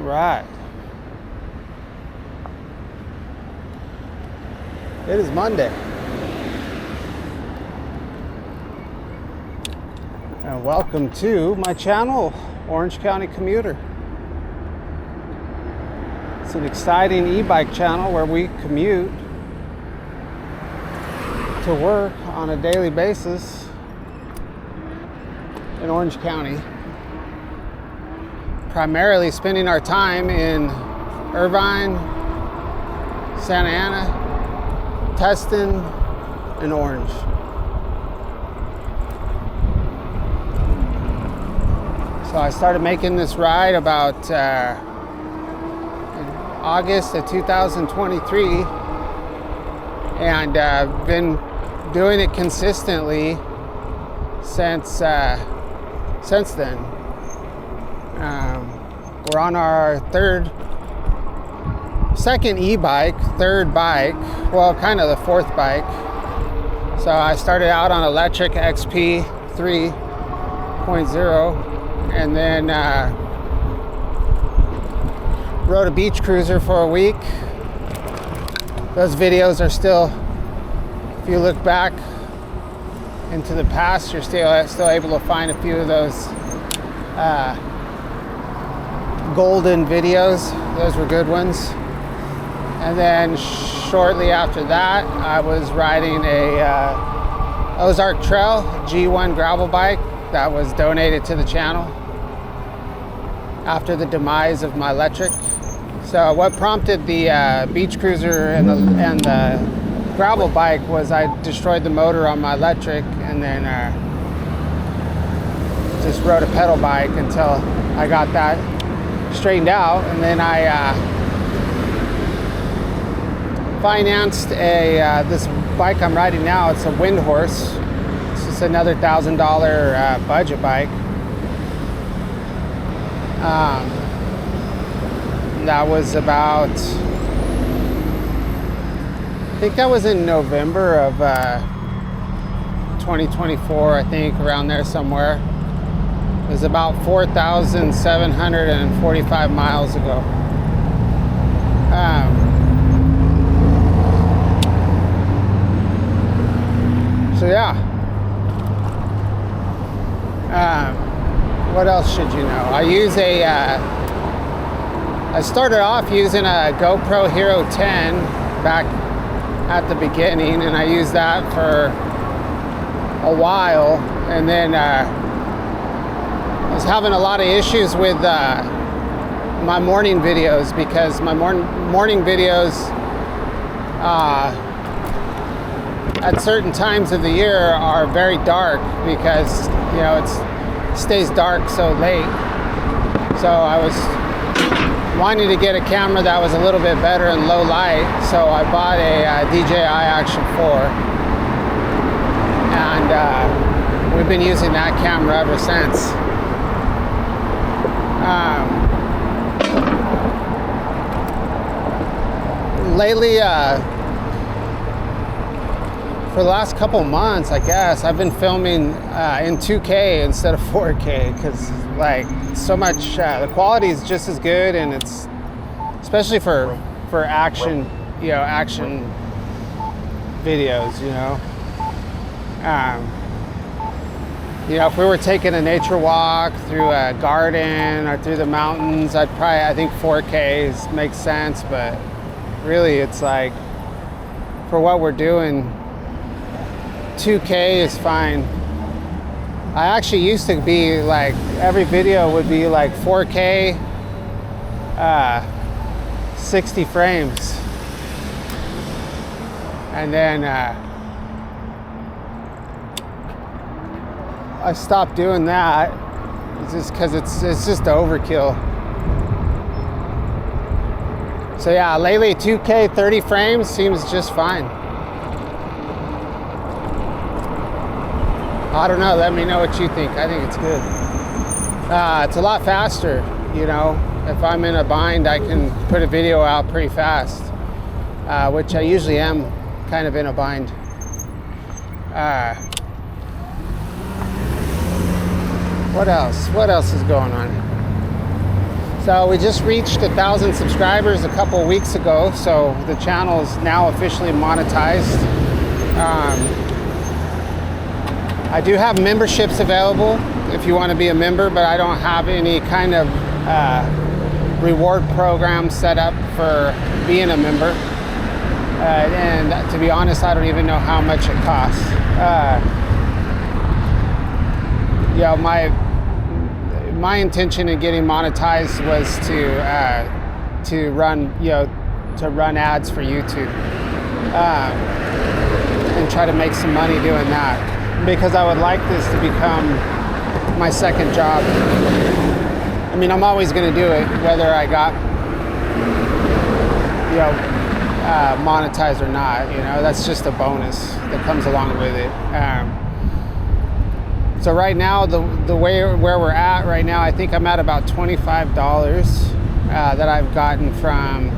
right. It is Monday. And welcome to my channel, Orange County Commuter. It's an exciting e-bike channel where we commute to work on a daily basis in Orange County. Primarily spending our time in Irvine, Santa Ana, Tustin, and Orange. So I started making this ride about August of 2023, and been doing it consistently since then. We're on our second e-bike, third bike, well, kind of the fourth bike. So I started out on electric XP 3.0, and then rode a beach cruiser for a week. Those videos are still, if you look back into the past, you're still able to find a few of those golden videos. Those were good ones. And then shortly after that, I was riding a Ozark Trail G1 gravel bike that was donated to the channel after the demise of my electric. So what prompted the beach cruiser and the gravel bike was I destroyed the motor on my electric, and then just rode a pedal bike until I got that straightened out. And then I financed this bike I'm riding now. It's a Wind Horse. It's just another $1,000 budget bike. That was about, I think that was in November of 2024, I think, around there somewhere. It was about 4,745 miles ago. So yeah. What else should you know? I started off using a GoPro Hero 10 back at the beginning, and I used that for a while, and then I was having a lot of issues with my morning videos, because my morning videos at certain times of the year are very dark, because it stays dark so late. So I was wanting to get a camera that was a little bit better in low light, so I bought a DJI Action 4, and we've been using that camera ever since. Lately, for the last couple months, I guess, I've been filming in 2K instead of 4K, because so much, the quality is just as good, and it's especially for action, action videos, if we were taking a nature walk through a garden or through the mountains, I think 4K makes sense, but really it's for what we're doing, 2K is fine. I actually used to be every video would be 4K, 60 frames. And then I stopped doing that. It's just because it's just overkill. So yeah, lately 2K 30 frames seems just fine. I don't know, let me know what you think. I think it's good. It's a lot faster, If I'm in a bind, I can put a video out pretty fast, which I usually am kind of in a bind. What else? What else is going on? So we just reached 1,000 subscribers a couple weeks ago, so the channel is now officially monetized. I do have memberships available if you want to be a member, but I don't have any kind of reward program set up for being a member. And to be honest, I don't even know how much it costs. Yeah, my intention in getting monetized was to run ads for YouTube and try to make some money doing that, because I would like this to become my second job. I mean, I'm always going to do it whether I got monetized or not. That's just a bonus that comes along with it. So right now, the way where we're at right now, I think I'm at about $25 that I've gotten from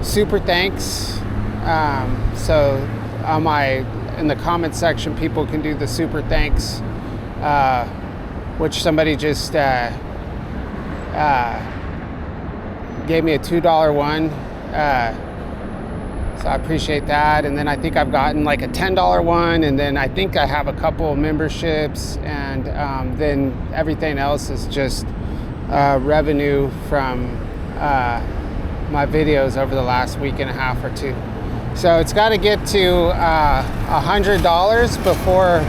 super thanks. So in the comment section, people can do the super thanks, which somebody just gave me a $2 one. So I appreciate that. And then I think I've gotten like a $10 one, and then I think I have a couple of memberships, and then everything else is just revenue from my videos over the last week and a half or two. So it's got to get to $100 before,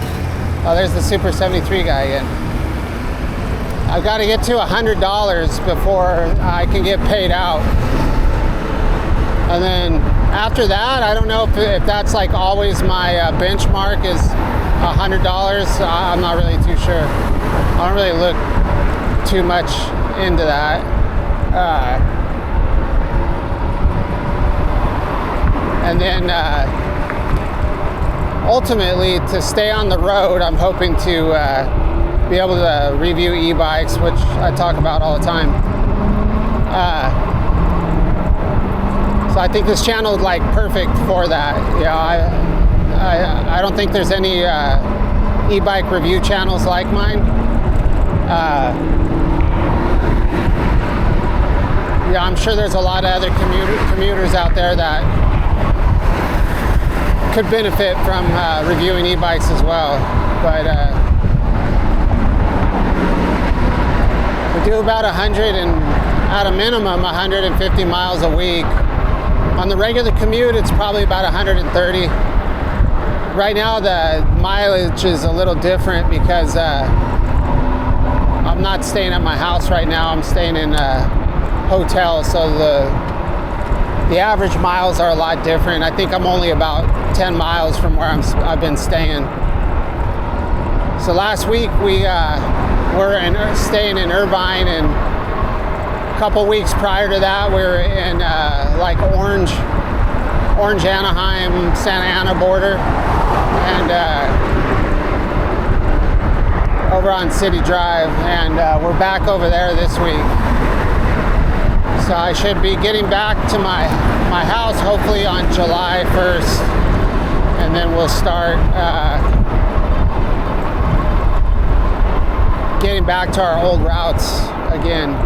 oh, there's the Super 73 guy again. I've got to get to $100 before I can get paid out. And then after that, I don't know if that's like always my benchmark is $100. I'm not really too sure. I don't really look too much into that. And then ultimately, to stay on the road, I'm hoping to be able to review e-bikes, which I talk about all the time. So I think this channel is like perfect for that. I don't think there's any e-bike review channels like mine. I'm sure there's a lot of other commuters out there that could benefit from reviewing e-bikes as well. But we do about 100 and at a minimum 150 miles a week. On the regular commute, it's probably about 130. Right now, the mileage is a little different because I'm not staying at my house right now. I'm staying in a hotel, so the average miles are a lot different. I think I'm only about 10 miles from where I've been staying. So last week we were staying in Irvine, and a couple weeks prior to that, we were in like Orange, Anaheim, Santa Ana border, and over on City Drive, and we're back over there this week. So I should be getting back to my house hopefully on July 1st, and then we'll start getting back to our old routes again.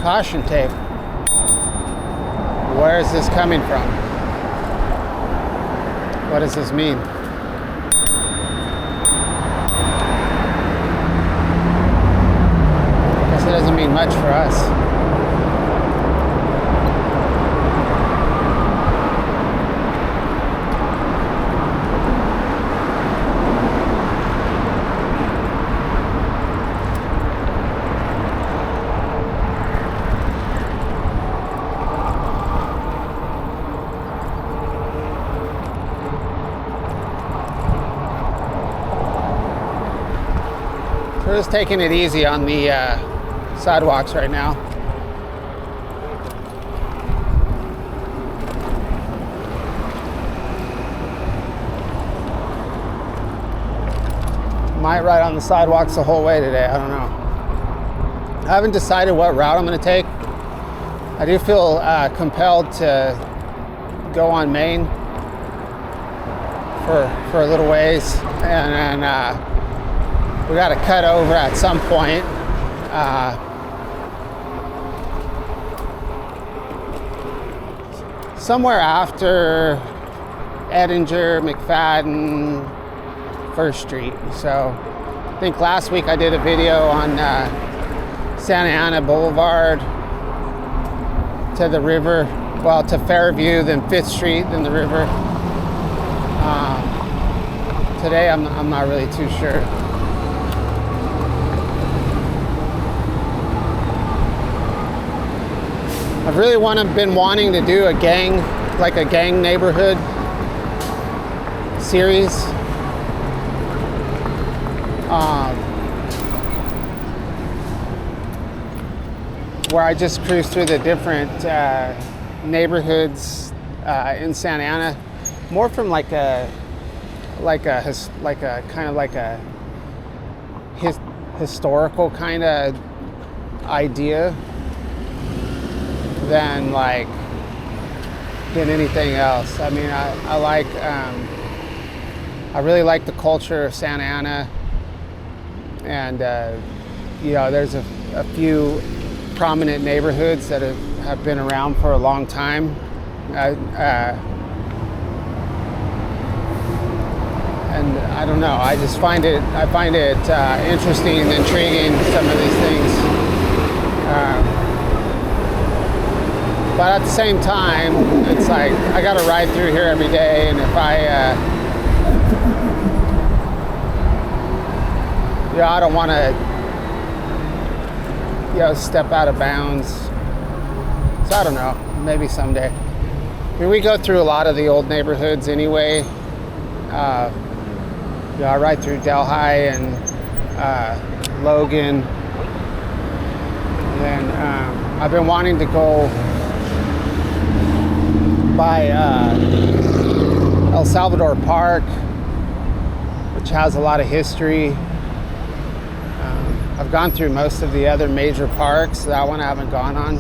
Caution tape. Where is this coming from? What does this mean? I guess it doesn't mean much for us. We're just taking it easy on the sidewalks right now. Might ride on the sidewalks the whole way today, I don't know. I haven't decided what route I'm going to take. I do feel compelled to go on Main for a little ways, and then we got to cut over at some point. Somewhere after Edinger, McFadden, First Street. So I think last week I did a video on Santa Ana Boulevard to the river, well, to Fairview, then 5th Street, then the river. Today I'm not really too sure. I've really been wanting to do a gang neighborhood series. Where I just cruise through the different neighborhoods in Santa Ana, more from like a historical kind of idea than anything else. I mean, I really like the culture of Santa Ana, and there's a few prominent neighborhoods that have been around for a long time. And I don't know, I find it interesting and intriguing, some of these things. But at the same time, it's like I gotta ride through here every day, and if I don't want to step out of bounds. So I don't know, maybe someday. I mean, we go through a lot of the old neighborhoods anyway. I ride through Delhi and Logan. And then I've been wanting to go by El Salvador Park, which has a lot of history. I've gone through most of the other major parks. That one I haven't gone on.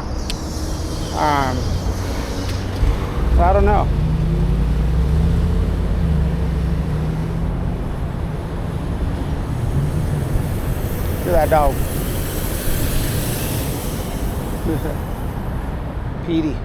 So I don't know. Look at that dog. Petey.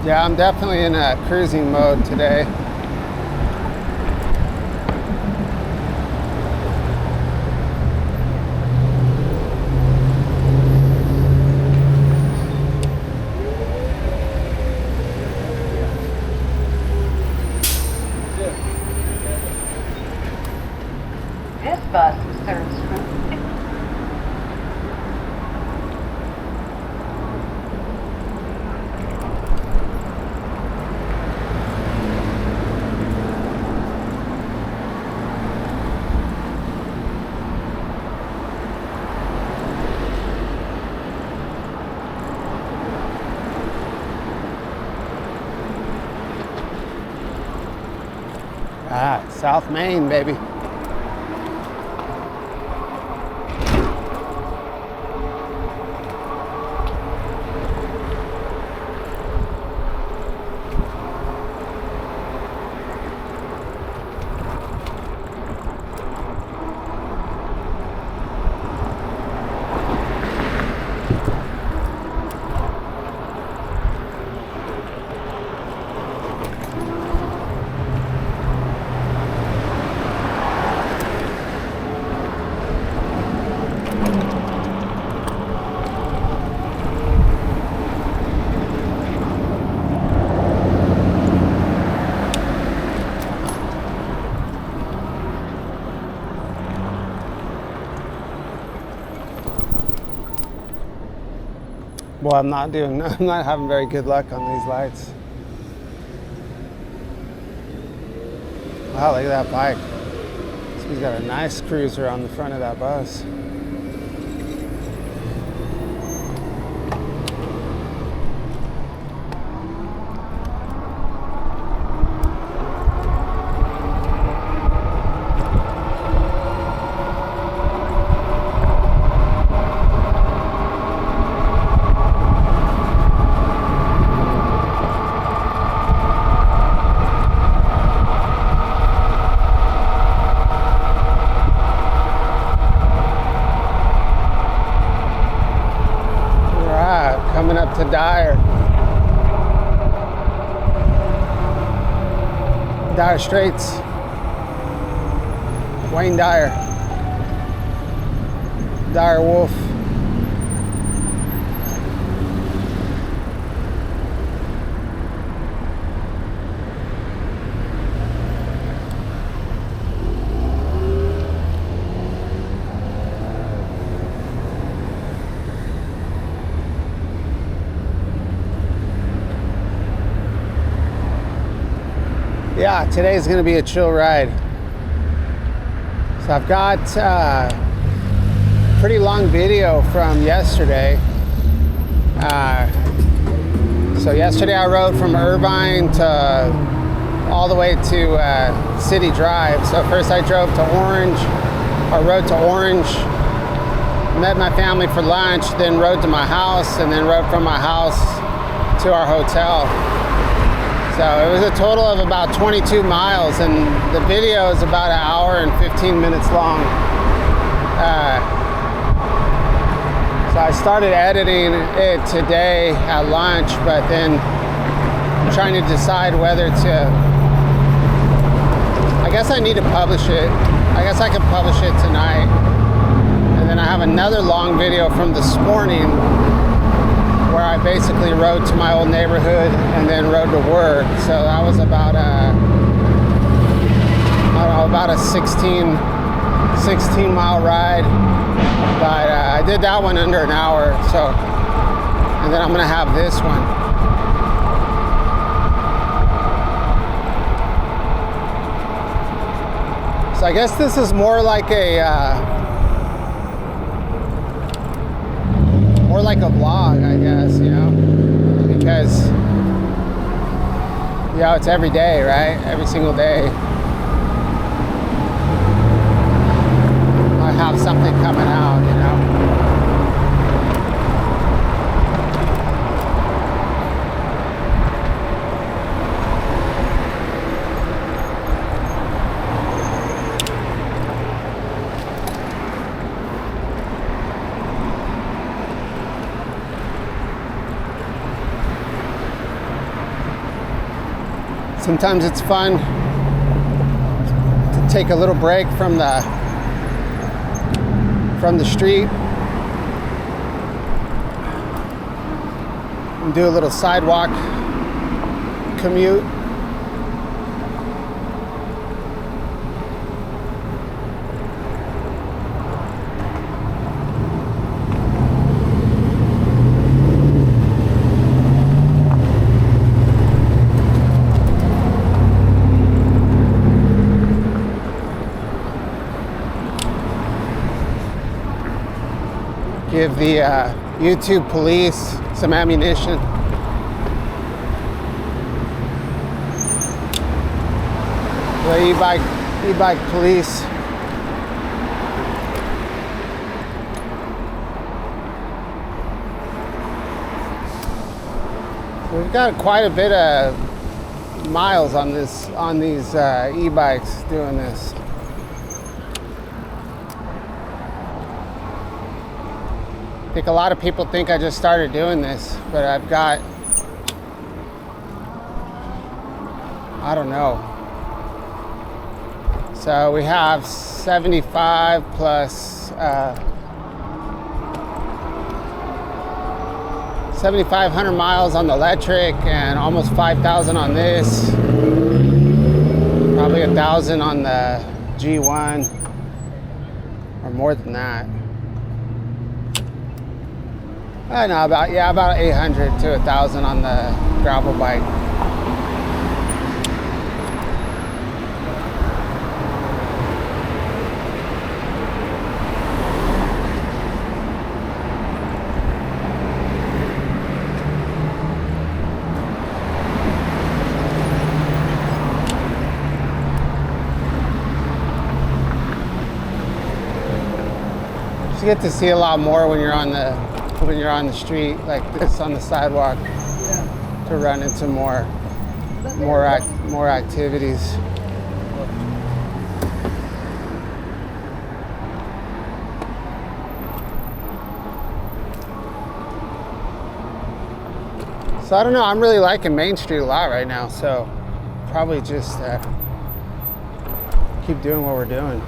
Yeah, I'm definitely in a cruising mode today. This bus serves from South Main, baby. Well, I'm not having very good luck on these lights. Wow, look at that bike. So he's got a nice cruiser on the front of that bus. Coming up to Dyer Straits. Wayne Dyer Wolf. Yeah, today's gonna be a chill ride. So I've got a pretty long video from yesterday. So yesterday I rode from Irvine to all the way to City Drive. So first I rode to Orange, met my family for lunch, then rode to my house, and then rode from my house to our hotel. So it was a total of about 22 miles, and the video is about an hour and 15 minutes long. So I started editing it today at lunch, but then I'm trying to decide whether to, I guess I need to publish it. I guess I can publish it tonight. And then I have another long video from this morning where I basically rode to my old neighborhood and then rode to work. So that was about a 16 mile ride. But I did that one under an hour. So, and then I'm gonna have this one. So I guess this is more like a vlog, I guess, you know, because, you know, it's every day, right? Every single day I have something coming out, you know. Sometimes it's fun to take a little break from the street and do a little sidewalk commute. Give the YouTube police some ammunition. The e-bike police. We've got quite a bit of miles on these e-bikes doing this. I think a lot of people think I just started doing this, but I've got, I don't know. So we have 75 plus 7,500 miles on the electric and almost 5,000 on this. Probably 1,000 on the G1 or more than that. I know about 800 to 1,000 on the gravel bike. You get to see a lot more when you're on the street like this, on the sidewalk, to run into more activities. So I don't know, I'm really liking Main Street a lot right now, so probably just keep doing what we're doing.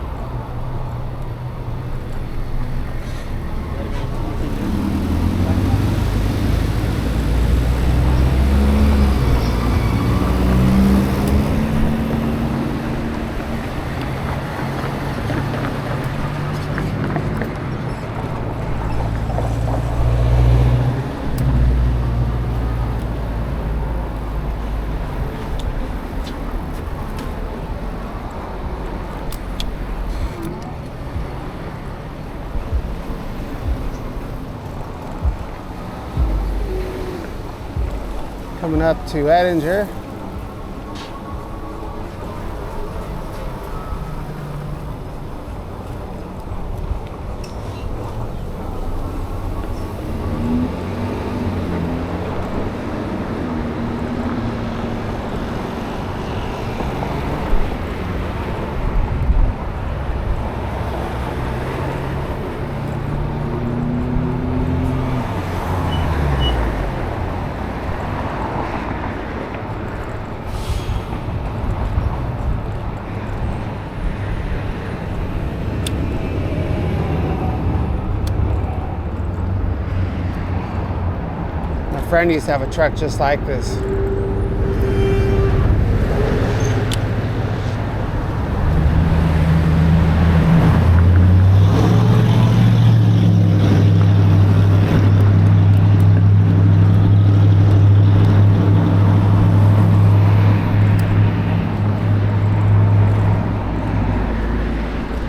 Coming up to Edinger. My friend used to have a truck just like this.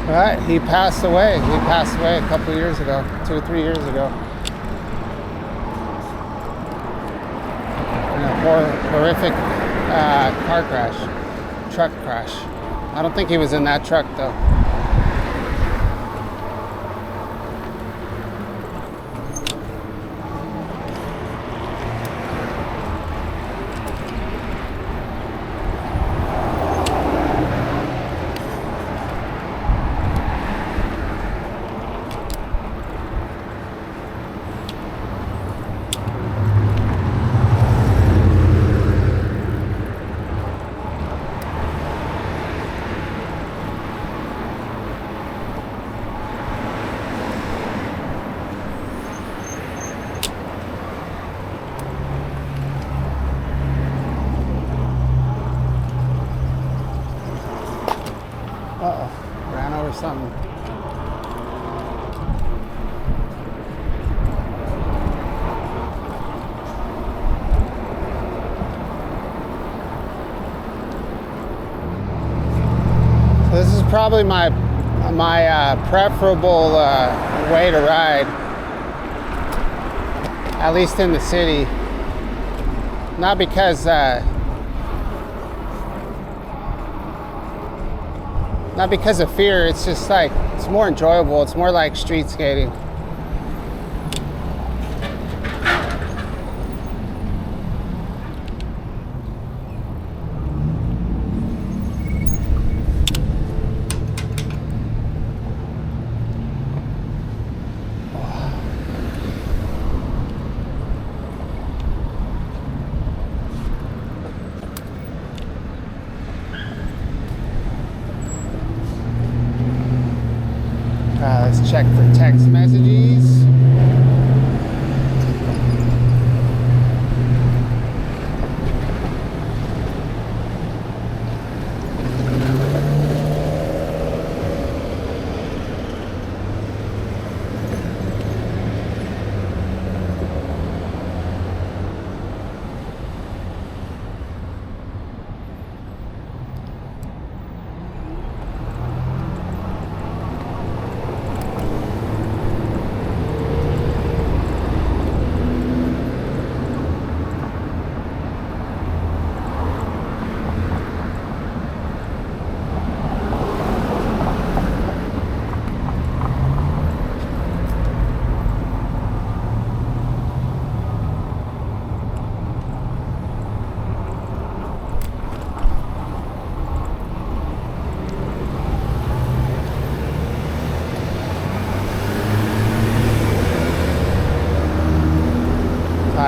But he passed away. He passed away a couple years ago, 2 or 3 years ago. In a horrific car crash, truck crash. I don't think he was in that truck though. Uh-oh, ran over something. So this is probably my preferable way to ride, at least in the city. Not because not because of fear, it's just like, it's more enjoyable. It's more like street skating. Let's check for text messages.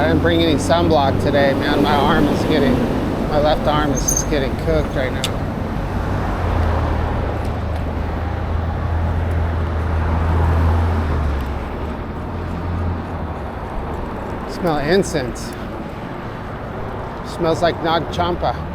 I didn't bring any sunblock today, man. My left arm is just getting cooked right now. Smell incense. Smells like Nag Champa.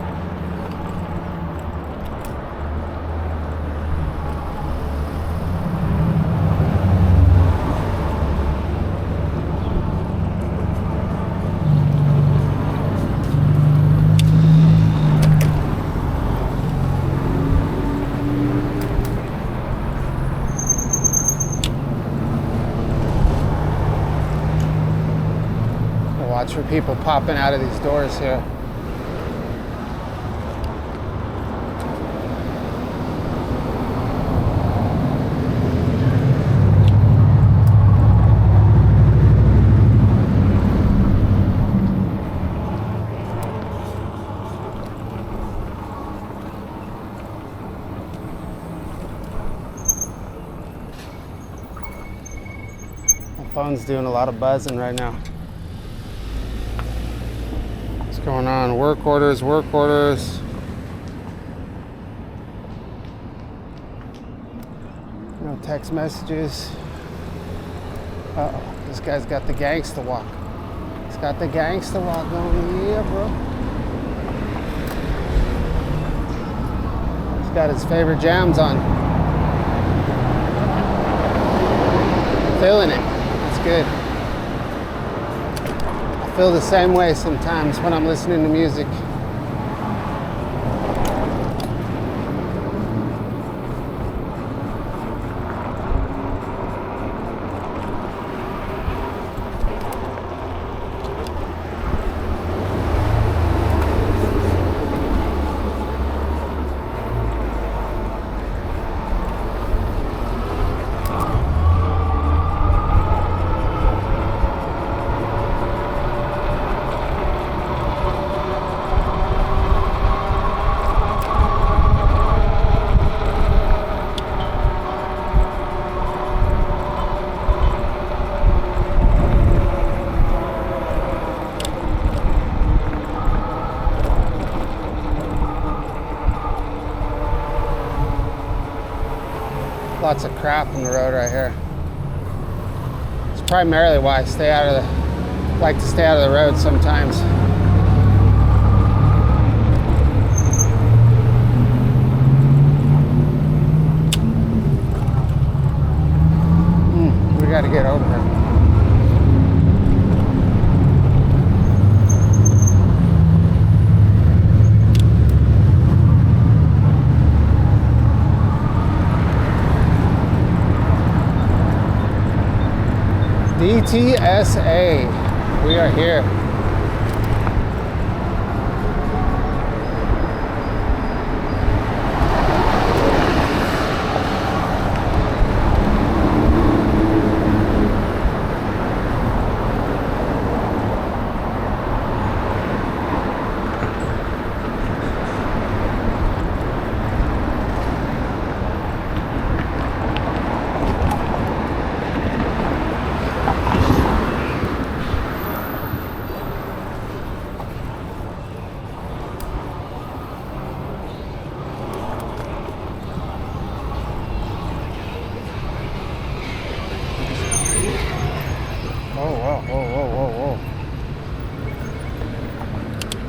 Watch for people popping out of these doors here. My phone's doing a lot of buzzing right now. What's going on? Work orders, work orders. No text messages. Uh-oh, this guy's got the gangsta walk. He's got the gangsta walk going. Yeah, bro. He's got his favorite jams on. Feeling it. That's good. I feel the same way sometimes when I'm listening to music. Lots of crap on the road right here. It's primarily why I like to stay out of the road sometimes. We got to get over here. DTSA, we are here.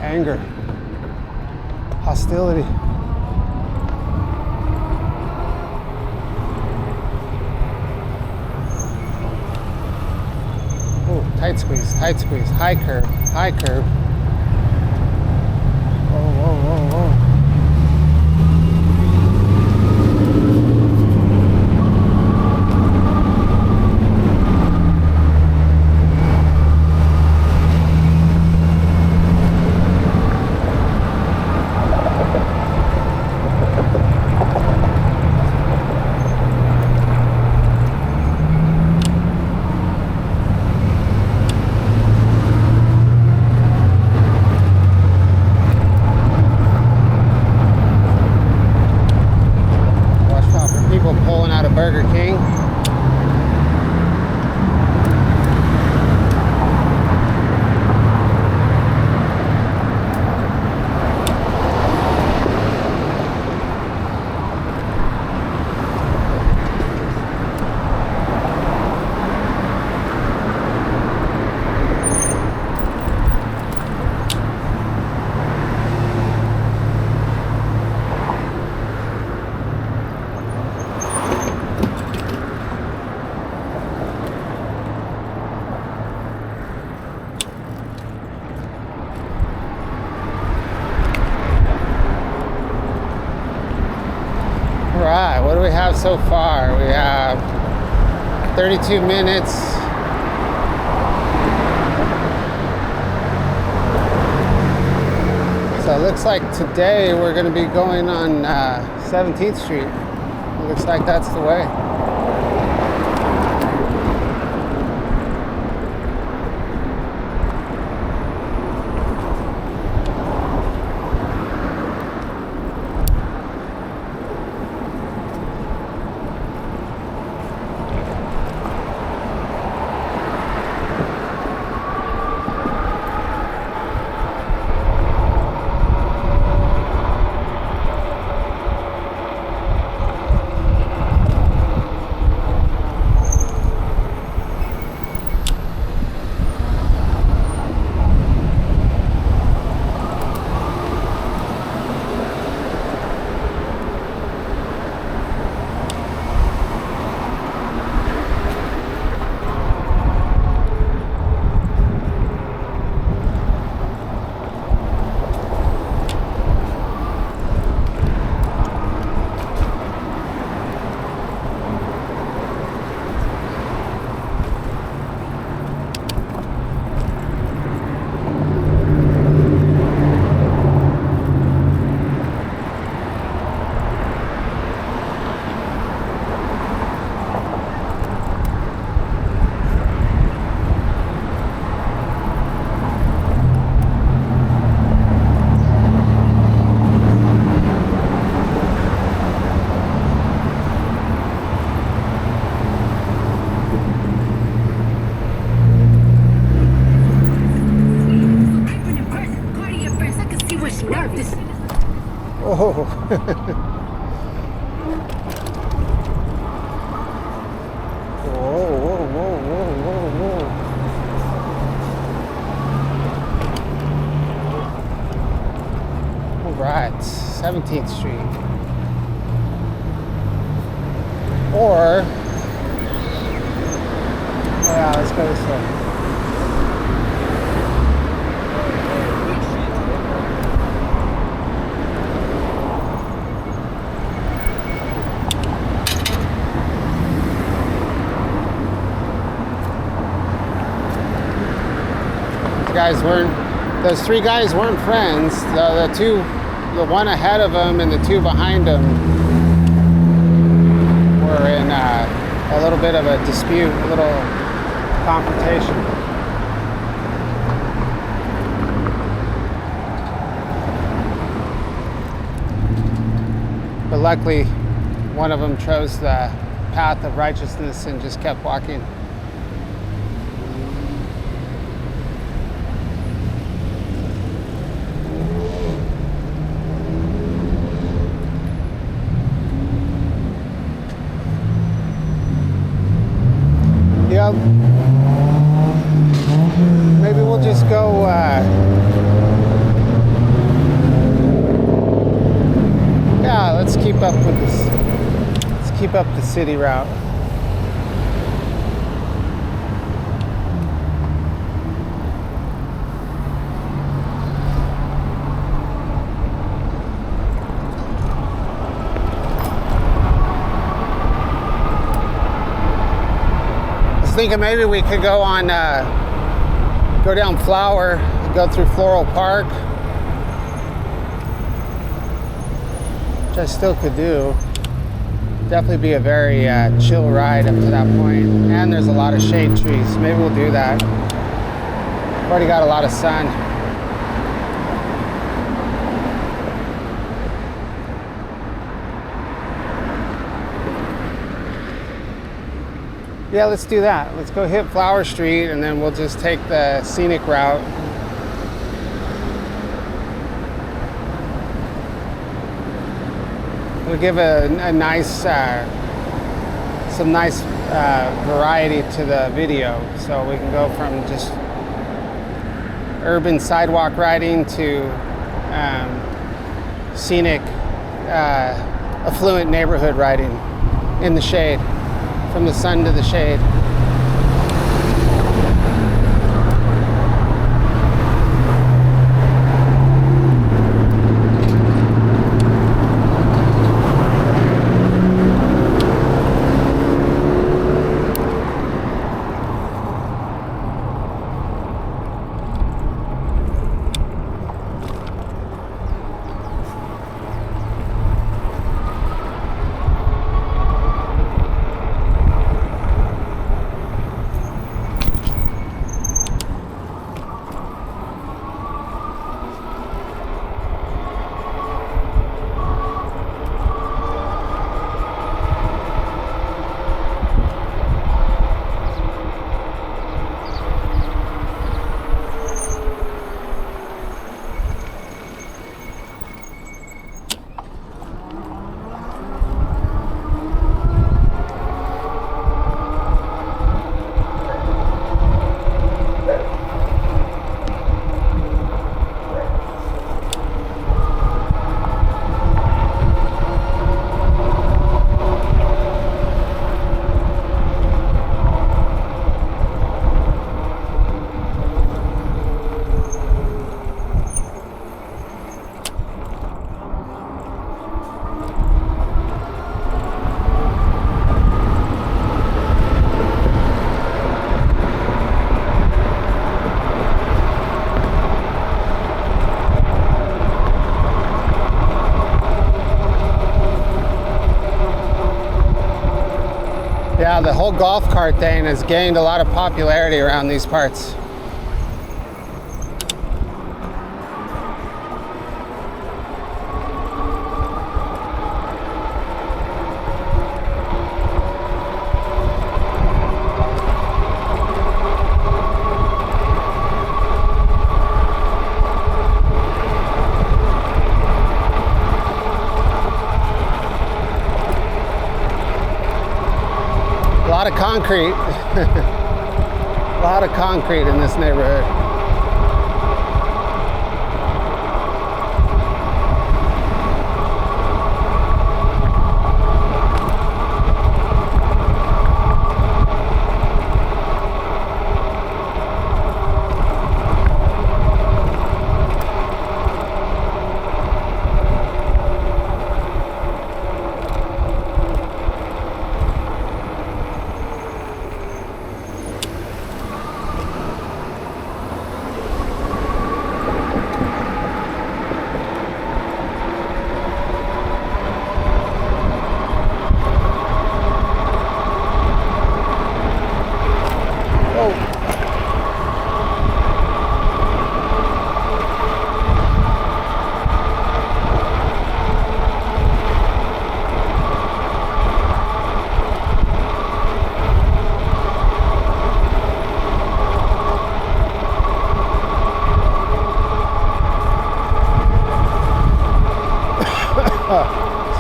Anger, hostility. Oh, tight squeeze, high curve, high curve. Whoa, whoa, whoa, whoa. so far? We have 32 minutes. So it looks like today we're going to be going on 17th Street. It looks like that's the way. Oh. Whoa. All right, 17th Street. Or, oh yeah, let's go this way. Those three guys weren't friends. The one ahead of them and the two behind them were in a little bit of a dispute, a little confrontation. But luckily, one of them chose the path of righteousness and just kept walking. Yep. Maybe we'll just go yeah, let's keep up with this. Let's keep up the city route. Thinking maybe we could go on, go down Flower, go through Floral Park, which I still could do. Definitely be a very chill ride up to that point. And there's a lot of shade trees. Maybe we'll do that. Already got a lot of sun. Yeah, let's do that. Let's go hit Flower Street and then we'll just take the Scenic route. We'll give a nice, some nice variety to the video. So we can go from just urban sidewalk riding to scenic, affluent neighborhood riding in the shade. From the sun to the shade. Yeah, the whole golf cart thing has gained a lot of popularity around these parts. A lot of concrete. A lot of concrete in this neighborhood.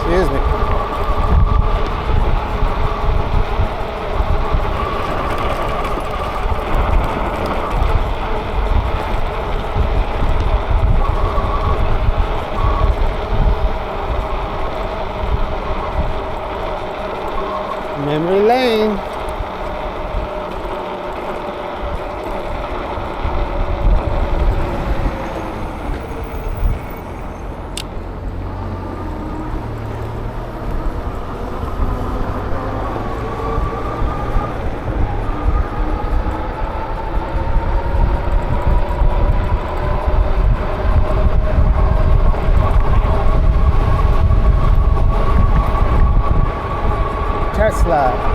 Excuse me. Memory lane. Tesla.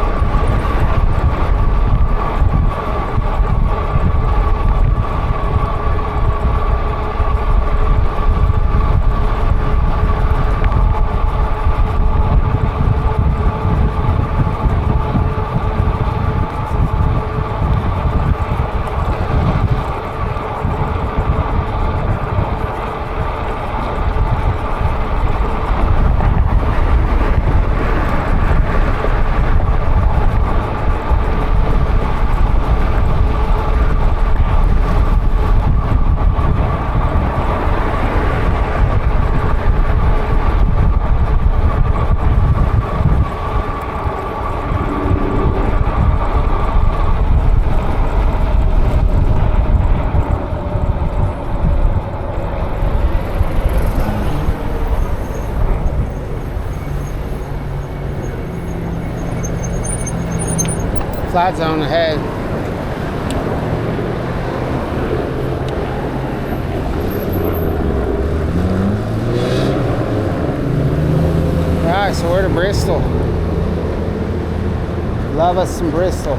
Flat zone ahead. Alright, so we're to Bristol. Love us some Bristol.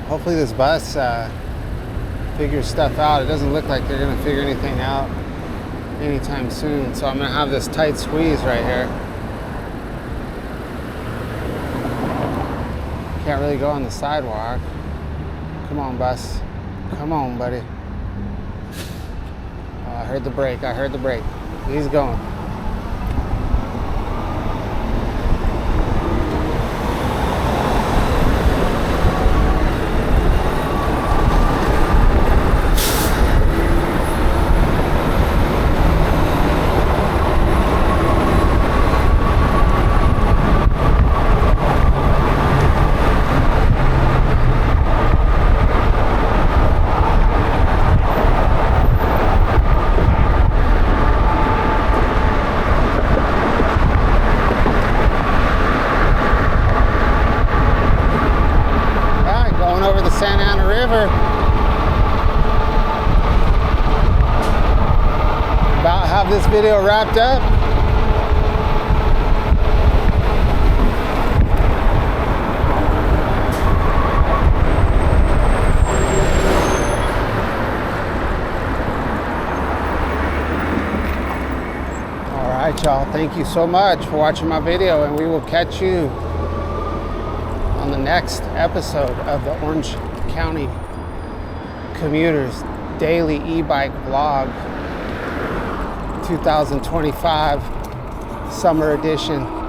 Hopefully this bus figure stuff out. It doesn't look like they're gonna figure anything out anytime soon. So I'm gonna have this tight squeeze right here. Can't really go on the sidewalk. Come on, bus. Come on, buddy. Oh, I heard the brake. I heard the brake. He's going. Santa Ana river. About have this video wrapped up. All right, y'all. Thank you so much for watching my video, and we will catch you on the next episode of the Orange County Commuters Daily E-Bike Vlog 2025 Summer Edition.